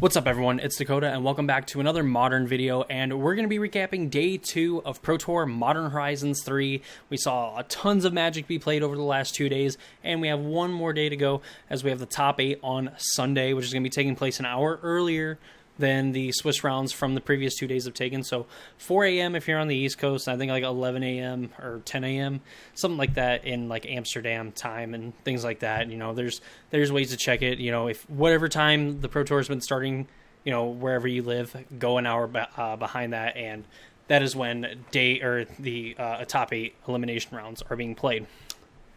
What's up everyone, it's Dakota and welcome back to another Modern video, and we're going to be recapping Day 2 of Pro Tour Modern Horizons 3. We saw tons of Magic be played over the last 2 days, and we have one more day to go as we have the top 8 on Sunday, which is going to be taking place an hour earlier than the Swiss rounds from the previous 2 days have taken. So 4 a.m. if you're on the East Coast, and I think like 11 a.m. or 10 a.m., something like that in like Amsterdam time and things like that. You know, there's ways to check it. You know, if whatever time the Pro Tour has been starting, you know, wherever you live, go an hour behind that, and that is when the top 8 elimination rounds are being played.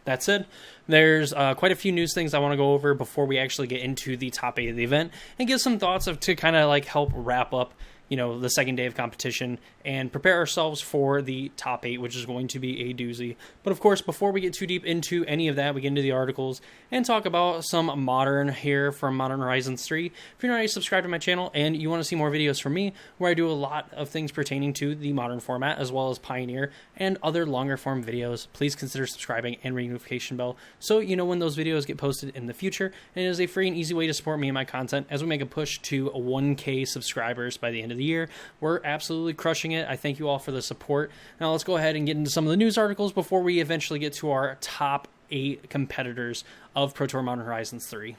That said, there's quite a few news things I want to go over before we actually get into the top 8 of the event and give some thoughts to kind of like help wrap up, you know, the second day of competition and prepare ourselves for the top 8, which is going to be a doozy. But of course, before we get too deep into any of that, we get into the articles and talk about some Modern here from Modern Horizons 3. If you're not already subscribed to my channel and you want to see more videos from me, where I do a lot of things pertaining to the Modern format, as well as Pioneer and other longer form videos, please consider subscribing and ring the notification bell so you know when those videos get posted in the future. And it is a free and easy way to support me and my content as we make a push to 1K subscribers by the end of the year. We're absolutely crushing it. I thank you all for the support. Now let's go ahead and get into some of the news articles before we eventually get to our top 8 competitors of Pro Tour Modern Horizons 3.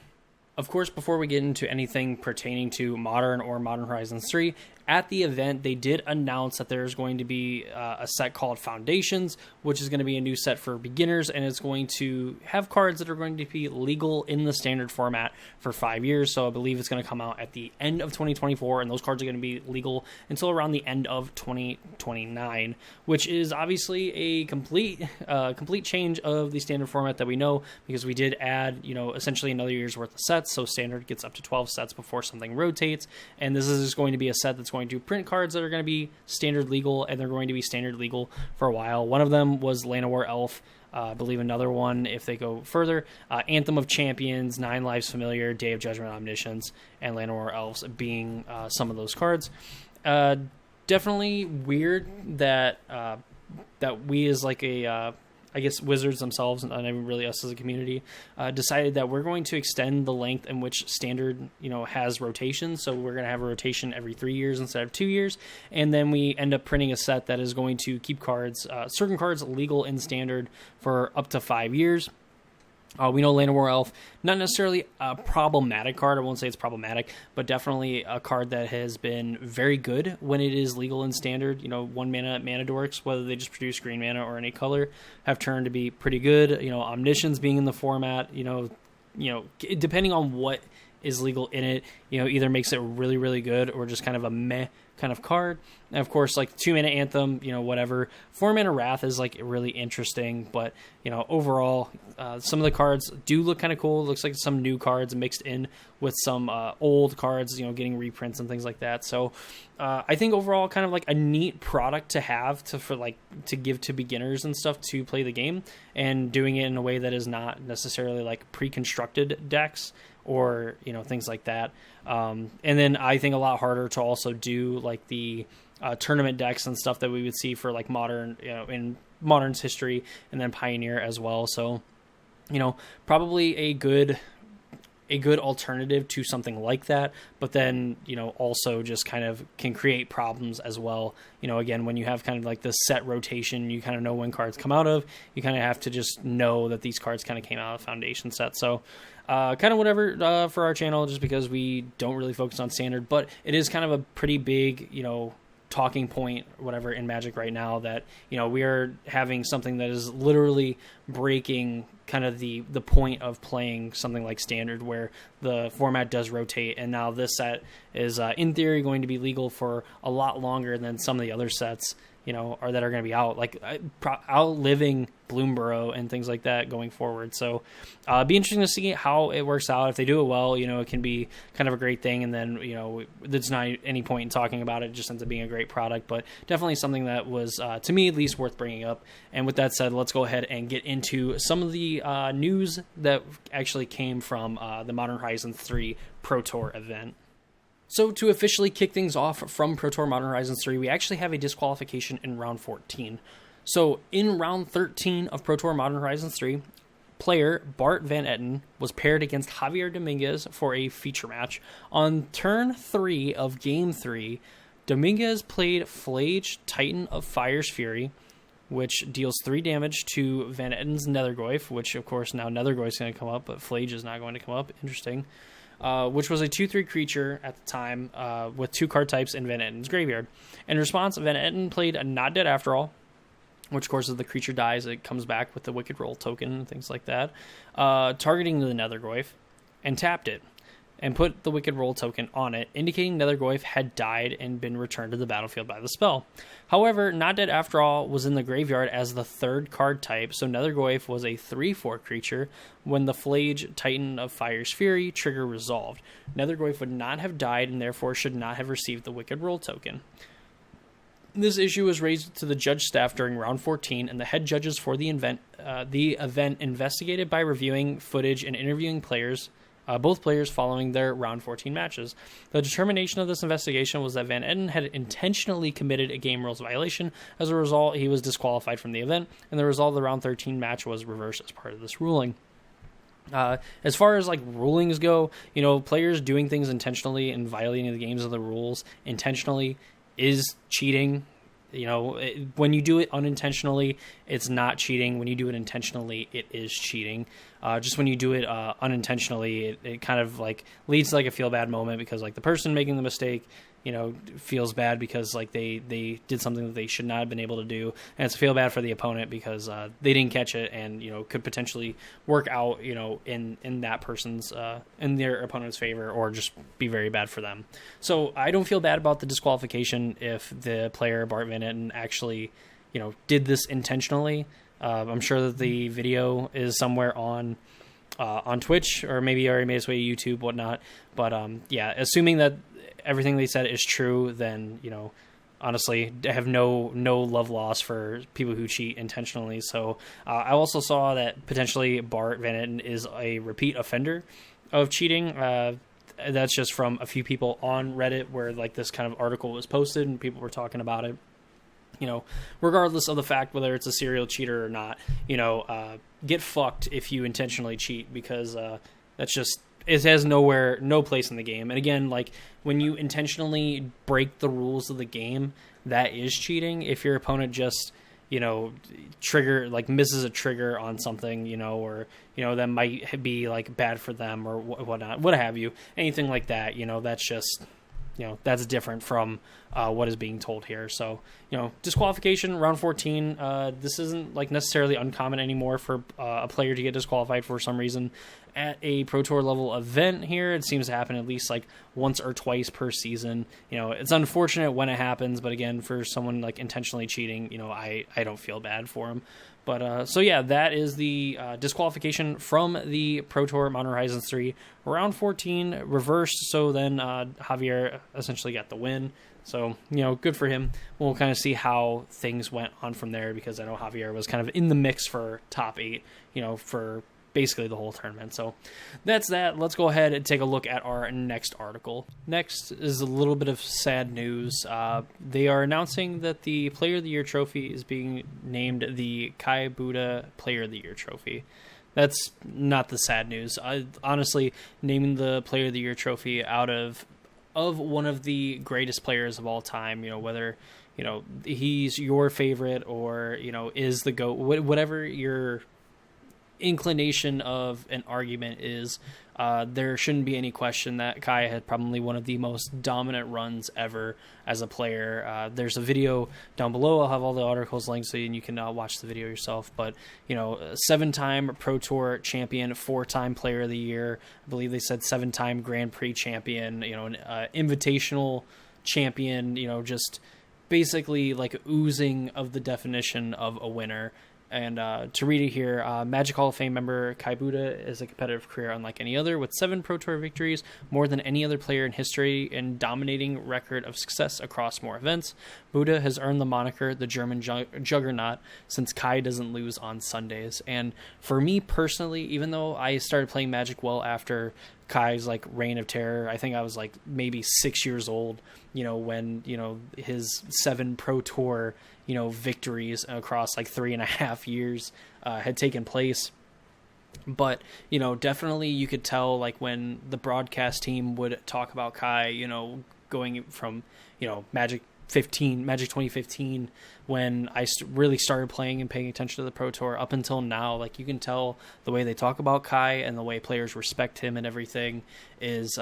Of course, before we get into anything pertaining to Modern or Modern Horizons 3, at the event, they did announce that there's going to be a set called Foundations, which is going to be a new set for beginners, and it's going to have cards that are going to be legal in the standard format for 5 years. So I believe it's going to come out at the end of 2024, and those cards are going to be legal until around the end of 2029, which is obviously a complete change of the standard format that we know, because we did add, you know, essentially another year's worth of sets. So standard gets up to 12 sets before something rotates, and this is just going to be a set that's going to print cards that are going to be standard legal, and they're going to be standard legal for a while. One of them was Llanowar Elf. I believe another one, if they go further, Anthem of Champions, 9 Lives Familiar, Day of Judgment Omniscience, and Llanowar Elves being some of those cards. Definitely weird that that we as like a I guess Wizards themselves, and not even really us as a community, decided that we're going to extend the length in which Standard, you know, has rotation. So we're going to have a rotation every 3 years instead of 2 years, and then we end up printing a set that is going to keep cards, certain cards, legal in Standard for up to 5 years. We know Llanowar Elf, not necessarily a problematic card. I won't say it's problematic, but definitely a card that has been very good when it is legal in Standard. You know, 1 mana mana dorks, whether they just produce green mana or any color, have turned to be pretty good. You know, Omniscience being in the format, you know, depending on what is legal in it, you know, either makes it really, really good or just kind of a meh kind of card. And of course, like 2 mana Anthem, you know, whatever. 4 mana Wrath is like really interesting, but you know, overall, some of the cards do look kind of cool. It looks like some new cards mixed in with some old cards, you know, getting reprints and things like that. So I think overall, kind of like a neat product to have to give to beginners and stuff to play the game, and doing it in a way that is not necessarily like pre-constructed decks or, you know, things like that. And then I think a lot harder to also do like the tournament decks and stuff that we would see for like Modern, you know, in Modern's history, and then Pioneer as well. So, you know, probably a good alternative to something like that, but then, you know, also just kind of can create problems as well. You know, again, when you have kind of like the set rotation, you kind of know when cards come out of, you kind of have to just know that these cards kind of came out of Foundation set. So kind of whatever for our channel, just because we don't really focus on Standard, but it is kind of a pretty big, you know, talking point, whatever, in Magic right now, that, you know, we are having something that is literally breaking kind of the point of playing something like Standard, where the format does rotate, and now this set is in theory going to be legal for a lot longer than some of the other sets, you know, that are going to be out, like outliving Bloomburrow and things like that going forward. So be interesting to see how it works out. If they do it well, you know, it can be kind of a great thing, and then, you know, there's not any point in talking about it. It just ends up being a great product, but definitely something that was, to me at least, worth bringing up. And with that said, let's go ahead and get into some of the news that actually came from the Modern Horizons 3 Pro Tour event. So to officially kick things off from Pro Tour Modern Horizons 3, we actually have a disqualification in round 14. So in round 13 of Pro Tour Modern Horizons 3, player Bart Van Etten was paired against Javier Dominguez for a feature match. On turn 3 of Game 3, Dominguez played Flage, Titan of Fire's Fury, which deals 3 damage to Van Etten's Nethergoyf, which, of course, now Nethergoyf's going to come up, but Flage is not going to come up. Interesting. Which was a 2/3 creature at the time with 2 card types in Van Etten's graveyard. In response, Van Etten played a Not Dead After All, which, of course, if the creature dies, it comes back with the Wicked Roll token and things like that, targeting the Nethergoyf, and tapped it, and put the Wicked Roll token on it, indicating Nethergoyf had died and been returned to the battlefield by the spell. However, Not Dead After All was in the graveyard as the 3rd card type, so Nethergoyf was a 3/4 creature when the Flage, Titan of Fire's Fury trigger resolved. Nethergoyf would not have died and therefore should not have received the Wicked Roll token. This issue was raised to the judge staff during round 14, and the head judges for the event investigated by reviewing footage and interviewing players, both players following their round 14 matches. The determination of this investigation was that Van Etten had intentionally committed a game rules violation. As a result, he was disqualified from the event, and the result of the round 13 match was reversed as part of this ruling. As far as like rulings go, players doing things intentionally and violating the games of the rules intentionally is cheating. When you do it unintentionally, it's not cheating. When you do it intentionally, it is cheating. Just when you do it unintentionally, it kind of like leads to like a feel bad moment because like the person making the mistake, feels bad because like they did something that they should not have been able to do, and it's feel bad for the opponent because they didn't catch it and could potentially work out in that person's in their opponent's favor or just be very bad for them. So I don't feel bad about the disqualification if the player Bart Van Etten actually did this intentionally. I'm sure that the video is somewhere on Twitch or maybe already made its way to YouTube, whatnot. But yeah, assuming that everything they said is true, then honestly, I have no love lost for people who cheat intentionally. So I also saw that potentially Bart Van Etten is a repeat offender of cheating. That's just from a few people on Reddit where like this kind of article was posted and people were talking about it. Regardless of the fact whether it's a serial cheater or not, get fucked if you intentionally cheat because that's just, it has no place in the game. And again, like when you intentionally break the rules of the game, that is cheating. If your opponent just, misses a trigger on something, or, that might be like bad for them or whatnot, what have you, anything like that, that's just, that's different from what is being told here. So, disqualification, round 14, this isn't like necessarily uncommon anymore for a player to get disqualified for some reason at a Pro Tour level event here. It seems to happen at least like once or twice per season. It's unfortunate when it happens, but again, for someone like intentionally cheating, I don't feel bad for him. But so yeah, that is the disqualification from the Pro Tour Modern Horizons 3 round 14 reversed. So then Javier essentially got the win. So, good for him. We'll kind of see how things went on from there because I know Javier was kind of in the mix for top 8, for basically the whole tournament. So that's that. Let's go ahead and take a look at our next article. Next is a little bit of sad news. They are announcing that the Player of the Year trophy is being named the Kai Buddha Player of the Year trophy. That's not the sad news. Honestly, naming the Player of the Year trophy out of one of the greatest players of all time, whether he's your favorite or is the GOAT, whatever your inclination of an argument is, there shouldn't be any question that Kai had probably one of the most dominant runs ever as a player. There's a video down below. I'll have all the articles linked so you can watch the video yourself. But 7-time Pro Tour champion, 4-time Player of the Year. I believe they said 7-time Grand Prix champion. Invitational champion. Just basically like oozing of the definition of a winner. And to read it here, Magic Hall of Fame member Kai Buddha is a competitive career unlike any other, with 7 Pro Tour victories, more than any other player in history, and dominating record of success across more events. Buddha has earned the moniker the German juggernaut since Kai doesn't lose on Sundays. And for me personally, even though I started playing Magic well after Kai's like reign of terror, I think I was like maybe 6 years old, when his 7 Pro Tour victories across like 3.5 years had taken place. But, definitely you could tell, like, when the broadcast team would talk about Kai, going from, Magic 2015, when I really started playing and paying attention to the Pro Tour up until now, like, you can tell the way they talk about Kai and the way players respect him and everything is,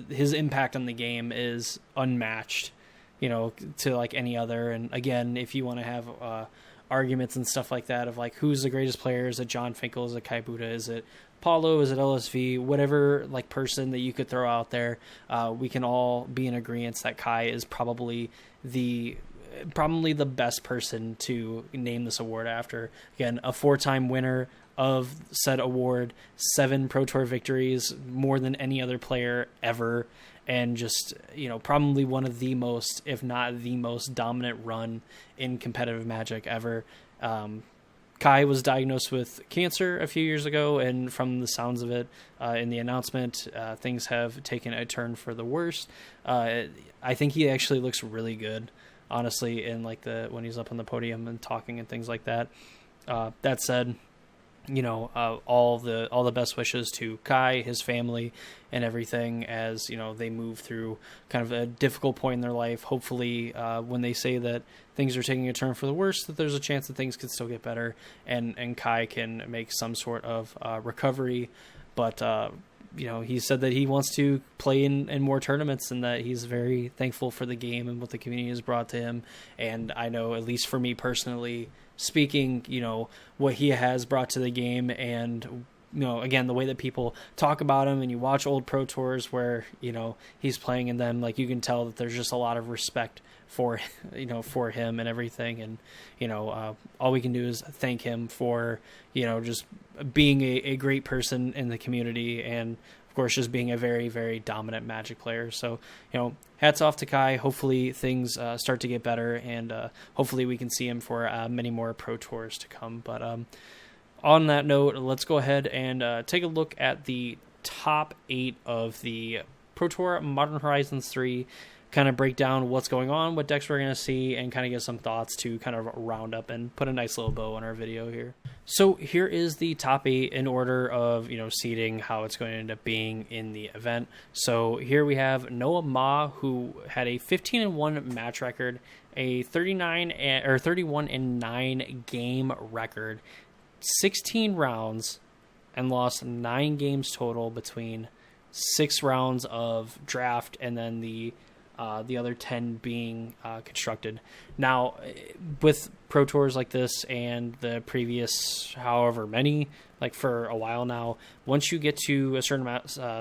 his impact on the game is unmatched, to, like, any other. And again, if you want to have, arguments and stuff like that of like who's the greatest player, is it John Finkel, is it Kai Buddha, is it Paulo, is it LSV, whatever like person that you could throw out there, we can all be in agreement that Kai is probably the best person to name this award after. Again, a 4-time winner of said award, 7 Pro Tour victories, more than any other player ever, and just, probably one of the most, if not the most dominant run in competitive Magic ever. Kai was diagnosed with cancer a few years ago, and from the sounds of it, in the announcement, things have taken a turn for the worse. I think he actually looks really good, honestly, in like when he's up on the podium and talking and things like that. That said, all the best wishes to Kai, his family, and everything as, they move through kind of a difficult point in their life. Hopefully, when they say that things are taking a turn for the worse, that there's a chance that things could still get better and Kai can make some sort of recovery. But, he said that he wants to play in more tournaments and that he's very thankful for the game and what the community has brought to him. And I know, at least for me personally, speaking, what he has brought to the game, and again, the way that people talk about him, and you watch old Pro Tours where he's playing in them, like, you can tell that there's just a lot of respect for for him and everything. And all we can do is thank him for just being a great person in the community, and of course just being a very, very dominant Magic player. So hats off to Kai. Hopefully things start to get better, and hopefully we can see him for many more Pro Tours to come. But on that note, let's go ahead and take a look at the top 8 of the Pro Tour Modern Horizons 3, kind of break down what's going on, what decks we're going to see, and kind of give some thoughts to kind of round up and put a nice little bow on our video here. So here is the top 8 in order of, seeding, how it's going to end up being in the event. So here we have Noah Ma, who had a 15-1 match record, a 31-9 game record, 16 rounds, and lost 9 games total between 6 rounds of draft and then the other 10 being constructed. Now, with Pro Tours like this and the previous however many, like for a while now, once you get to a certain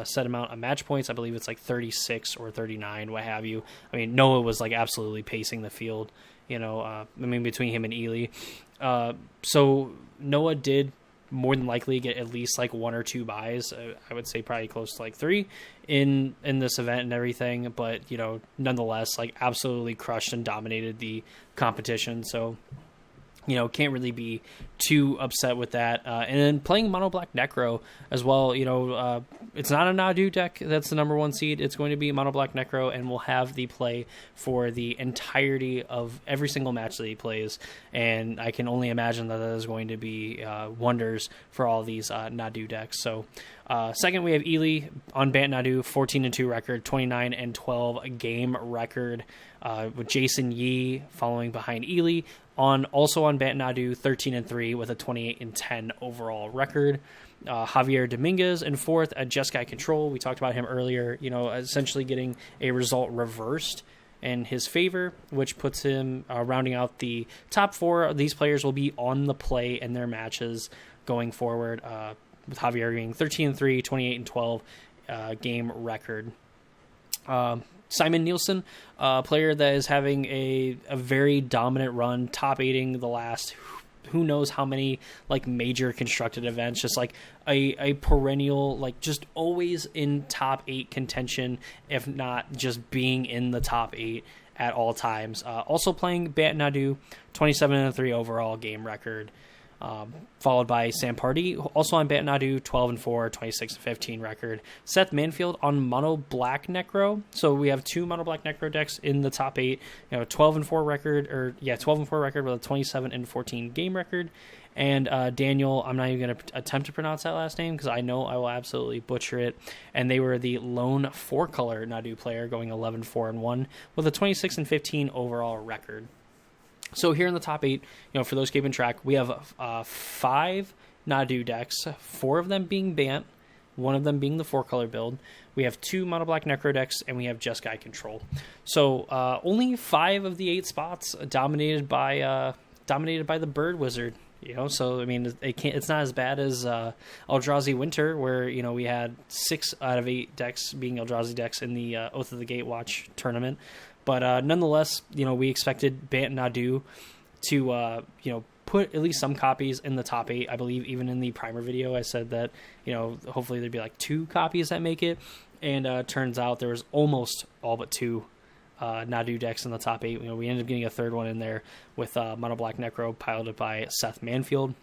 set amount of match points, I believe it's like 36 or 39, what have you. I mean, Noah was like absolutely pacing the field, between him and Ely. So Noah did more than likely get at least like 1 or 2 buys. I would say probably close to like 3 in this event and everything, but nonetheless, like absolutely crushed and dominated the competition. So can't really be too upset with that. And then playing Mono Black Necro as well, it's not a Nadu deck that's the number 1 seed. It's going to be Mono Black Necro, and we'll have the play for the entirety of every single match that he plays. And I can only imagine that is going to be wonders for all these Nadu decks. So second, we have Ely on Bant Nadu, 14-2 record, 29-12 game record, with Jason Yee following behind Ely. Also on Bant Nadu, 13-3 with a 28-10 overall record. Javier Dominguez in 4th at Jeskai Control. We talked about him earlier, essentially getting a result reversed in his favor, which puts him rounding out the top 4. These players will be on the play in their matches going forward, with Javier being 13-3, 28-12 game record. Simon Nielsen, a player that is having a very dominant run, top 8ing the last who knows how many like major constructed events, just like a perennial, like just always in top 8 contention, if not just being in the top 8 at all times. Also playing Bant Nadu, 27-3 overall game record. followed by Sam Party, also on Bant Nadu, 12-4, 26-15 record. Seth Manfield on Mono Black Necro. So we have 2 Mono Black Necro decks in the top 8. 12-4 record, 12-4 record with a 27-14 game record. And Daniel, I'm not even going to attempt to pronounce that last name because I know I will absolutely butcher it. And they were the lone 4-color Nadu player, going 11-4-1 with a 26-15 overall record. So here in the top 8, for those keeping track, we have 5 Nadu decks, 4 of them being Bant, 1 of them being the 4-color build. We have 2 Mono Black Necro decks, and we have Just Guy Control. So only 5 of the 8 spots dominated by the Bird Wizard. So I mean, it's not as bad as Eldrazi Winter, where we had 6 out of 8 decks being Eldrazi decks in the Oath of the Gatewatch tournament. But nonetheless, we expected Bant Nadu to put at least some copies in the top 8. I believe even in the primer video, I said that hopefully there'd be like 2 copies that make it, and turns out there was almost all but 2 Nadu decks in the top 8. We ended up getting a 3rd one in there with Mono Black Necro piloted by Seth Manfield.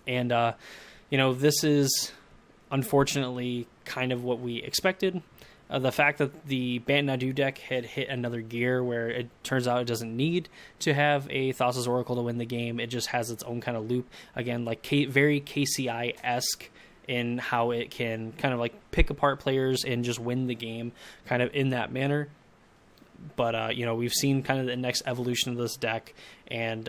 And, this is unfortunately kind of what we expected. The fact that the Bant Nadu deck had hit another gear where it turns out it doesn't need to have a Thassa's Oracle to win the game. It just has its own kind of loop. Again, like very KCI-esque in how it can kind of like pick apart players and just win the game kind of in that manner. But, we've seen kind of the next evolution of this deck, and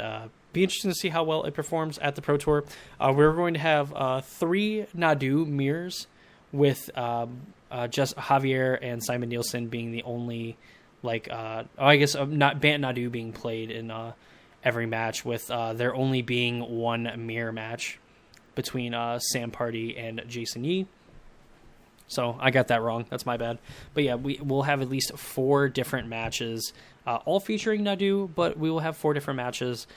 be interesting to see how well it performs at the Pro Tour. We're going to have 3 Nadu mirrors with just Javier and Simon Nielsen being the only, not Bant Nadu being played in every match, with there only being 1 mirror match between Sam Party and Jason Yee. So I got that wrong. That's my bad. But yeah, we'll have at least 4 different matches, all featuring Nadu, but we will have 4 different matches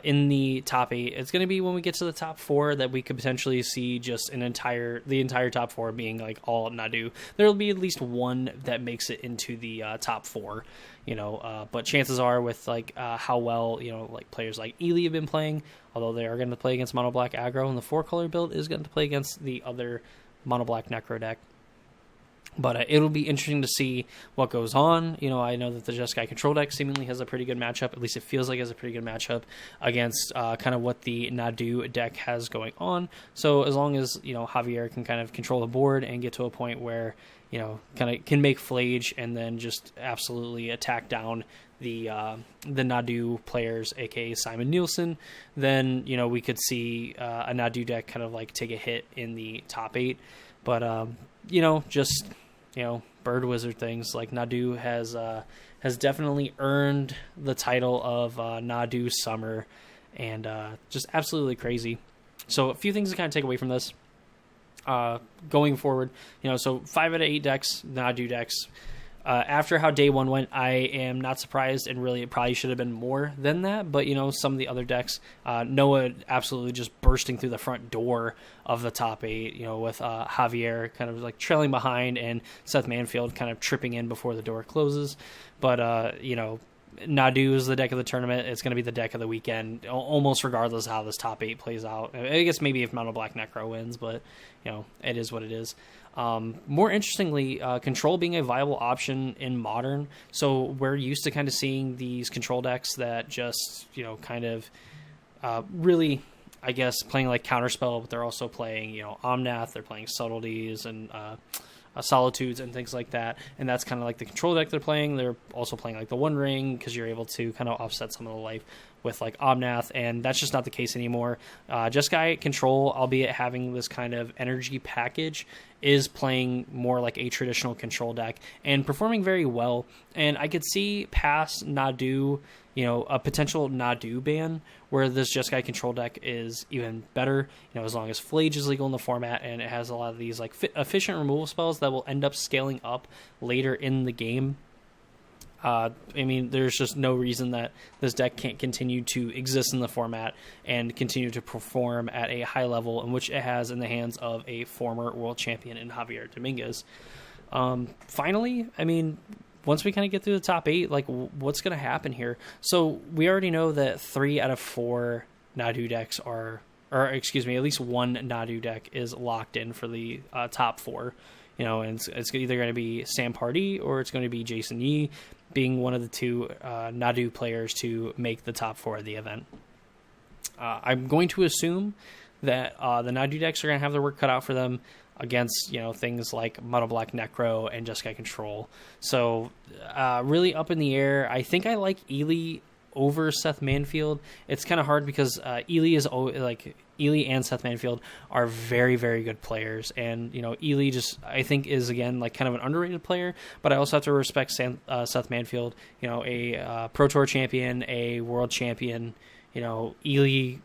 in the top 8. It's going to be when we get to the top 4 that we could potentially see just the entire top 4 being like all Nadu. There'll be at least 1 that makes it into the top 4, but chances are with how well, players like Ely have been playing, although they are going to play against Mono Black Aggro, and the 4-color build is going to play against the other Mono Black Necro deck. But it'll be interesting to see what goes on. I know that the Just Guy Control deck seemingly has a pretty good matchup. At least it feels like it has a pretty good matchup against kind of what the Nadu deck has going on. So as long as, Javier can kind of control the board and get to a point where, kind of can make Flage and then just absolutely attack down the Nadu players, aka Simon Nielsen, then, we could see a Nadu deck kind of like take a hit in the top 8. But, Bird Wizard things, like Nadu has definitely earned the title of Nadu Summer, and just absolutely crazy. So a few things to kind of take away from this going forward. So 5 out of 8 decks, Nadu decks. After how day 1 went, I am not surprised, and really it probably should have been more than that. But, some of the other decks, Noah absolutely just bursting through the front door of the top 8, with Javier kind of like trailing behind and Seth Manfield kind of tripping in before the door closes. But, Nadu is the deck of the tournament. It's going to be the deck of the weekend, almost regardless of how this top 8 plays out. I guess maybe if Mono Black Necro wins, but, it is what it is. More interestingly, Control being a viable option in Modern. So we're used to kind of seeing these Control decks that just, kind of really, I guess, playing like Counterspell, but they're also playing, Omnath, they're playing Subtleties and Solitudes and things like that. And that's kind of like the Control deck they're playing. They're also playing like the One Ring because you're able to kind of offset some of the life with like Omnath, and that's just not the case anymore. Just Guy Control, albeit having this kind of energy package, is playing more like a traditional Control deck and performing very well. And I could see past Nadu, a potential Nadu ban where this Just Guy Control deck is even better, as long as Flage is legal in the format and it has a lot of these like efficient removal spells that will end up scaling up later in the game. There's just no reason that this deck can't continue to exist in the format and continue to perform at a high level, in which it has in the hands of a former world champion in Javier Dominguez. Finally, once we kind of get through the top 8, like what's going to happen here? So we already know that 3 out of 4 Nadu decks are or excuse me, at least one Nadu deck is locked in for the top 4. And it's either going to be Sam Pardee or it's going to be Jason Yee, being one of the 2 Nadu players to make the top 4 of the event. I'm going to assume that the Nadu decks are going to have their work cut out for them against, things like Mono Black Necro and Jeskai Control. So really up in the air. I think I like Ely over Seth Manfield. It's kind of hard because Ely and Seth Manfield are very, very good players, and Ely just, I think, is again like kind of an underrated player. But I also have to respect Seth Manfield, a Pro Tour champion, a world champion. Ely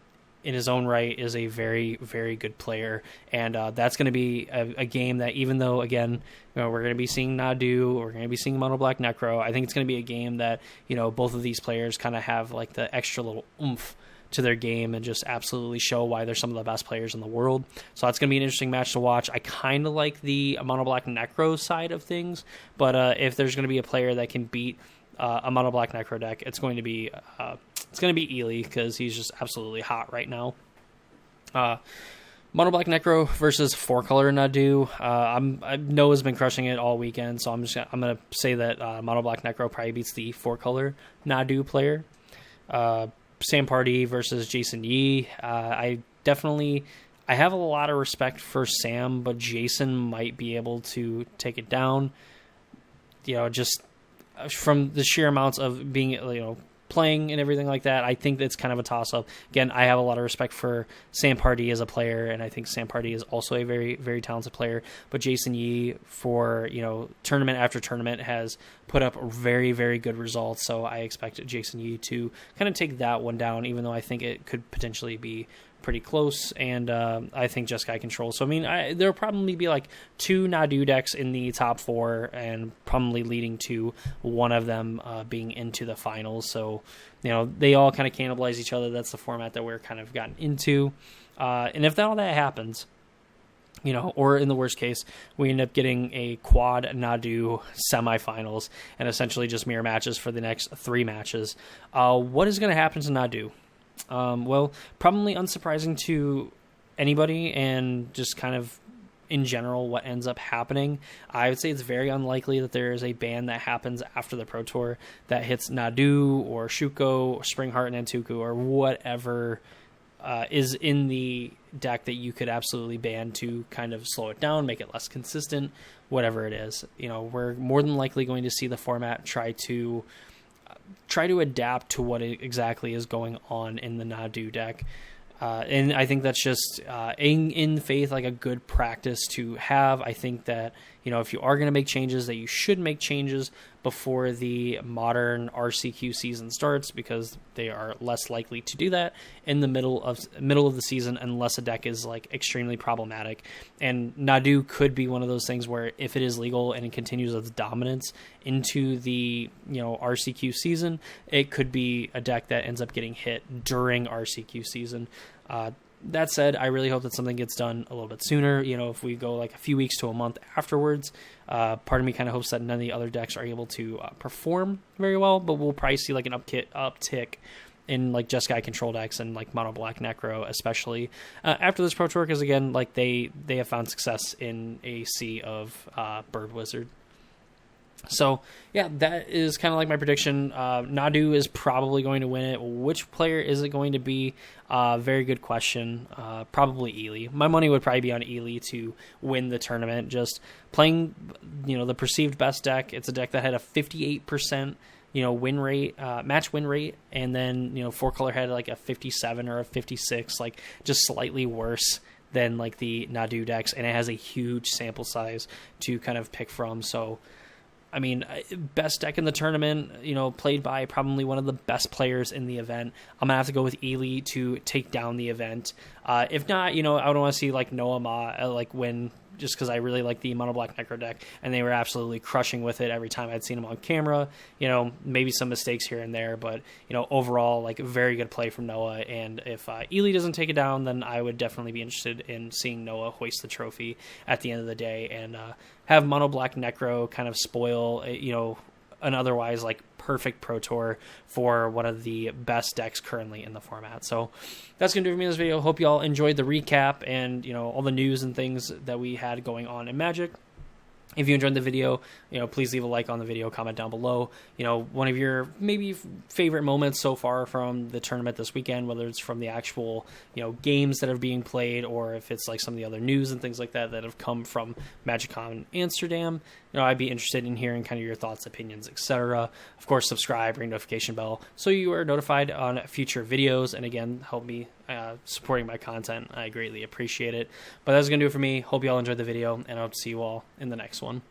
in his own right is a very, very good player, and that's going to be a game that, even though again we're going to be seeing Nadu, we're going to be seeing Mono Black Necro, I think it's going to be a game that both of these players kind of have like the extra little oomph to their game and just absolutely show why they're some of the best players in the world. So it's going to be an interesting match to watch. I kind of like the Mono Black Necro side of things, but if there's going to be a player that can beat a Mono Black Necro deck, it's going to be Ely, because he's just absolutely hot right now. Mono Black Necro versus 4-color Nadu. I know has been crushing it all weekend, so I'm gonna say that Mono Black Necro probably beats the 4-color Nadu player. Sam Pardee versus Jason Yee. I have a lot of respect for Sam, but Jason might be able to take it down. Just from the sheer amounts of being, playing and everything like that, I think that's kind of a toss-up. Again, I have a lot of respect for Sam Pardee as a player, and I think Sam Pardee is also a very, very talented player. But Jason Yee, for tournament after tournament, has put up very, very good results. So I expect Jason Yee to kind of take that one down, even though I think it could potentially be pretty close, and I think Jeskai Control. So, there'll probably be like 2 Nadu decks in the top 4, and probably leading to one of them being into the finals. So, they all kind of cannibalize each other. That's the format that we're kind of gotten into. And if all that happens, or in the worst case, we end up getting a quad Nadu semifinals and essentially just mirror matches for the next 3 matches, what is going to happen to Nadu? Well, probably unsurprising to anybody, and just kind of in general what ends up happening, I would say it's very unlikely that there is a ban that happens after the Pro Tour that hits Nadu or Shuko or Springheart and Nantuku or whatever is in the deck that you could absolutely ban to kind of slow it down, make it less consistent, whatever it is. We're more than likely going to see the format try to adapt to what exactly is going on in the Nadu deck. And I think that's just in faith, like a good practice to have. I think that, if you are going to make changes, that you should make changes before the modern RCQ season starts, because they are less likely to do that in the middle of the season unless a deck is like extremely problematic. And Nadu could be one of those things where if it is legal and it continues its dominance into the RCQ season, it could be a deck that ends up getting hit during RCQ season. That said, I really hope that something gets done a little bit sooner. If we go like a few weeks to a month afterwards, part of me kind of hopes that none of the other decks are able to perform very well, but we'll probably see like an uptick in like Jeskai Control decks and like Mono Black Necro, especially after this Pro Tour, because again, like they have found success in a sea of Bird Wizard. So, yeah, that is kind of like my prediction. Nadu is probably going to win it. Which player is it going to be? Very good question. Probably Ely. My money would probably be on Ely to win the tournament. Just playing, the perceived best deck. It's a deck that had a 58%, win rate, match win rate, and then, 4-color had like a 57 or a 56, like just slightly worse than like the Nadu decks, and it has a huge sample size to kind of pick from. So, best deck in the tournament, played by probably one of the best players in the event. I'm going to have to go with Ely to take down the event. If not, I would want to see like Noah Ma win, just because I really like the Mono Black Necro deck, and they were absolutely crushing with it every time I'd seen them on camera. Maybe some mistakes here and there, but, overall, like, very good play from Noah. And if Ely doesn't take it down, then I would definitely be interested in seeing Noah hoist the trophy at the end of the day and have Mono Black Necro kind of spoil, an otherwise like perfect Pro Tour for one of the best decks currently in the format. So that's going to do it for me in this video. Hope y'all enjoyed the recap and, you know, all the news and things that we had going on in Magic. If you enjoyed the video, you know, please leave a like on the video, comment down below, you know, one of your maybe favorite moments so far from the tournament this weekend, whether it's from the actual, you know, games that are being played, or if it's like some of the other news and things like that that have come from MagicCon Amsterdam. You know, I'd be interested in hearing kind of your thoughts, opinions, etc. Of course, subscribe, ring notification bell so you are notified on future videos. And again, help me supporting my content. I greatly appreciate it. But that's going to do it for me. Hope you all enjoyed the video, and I hope to see you all in the next one.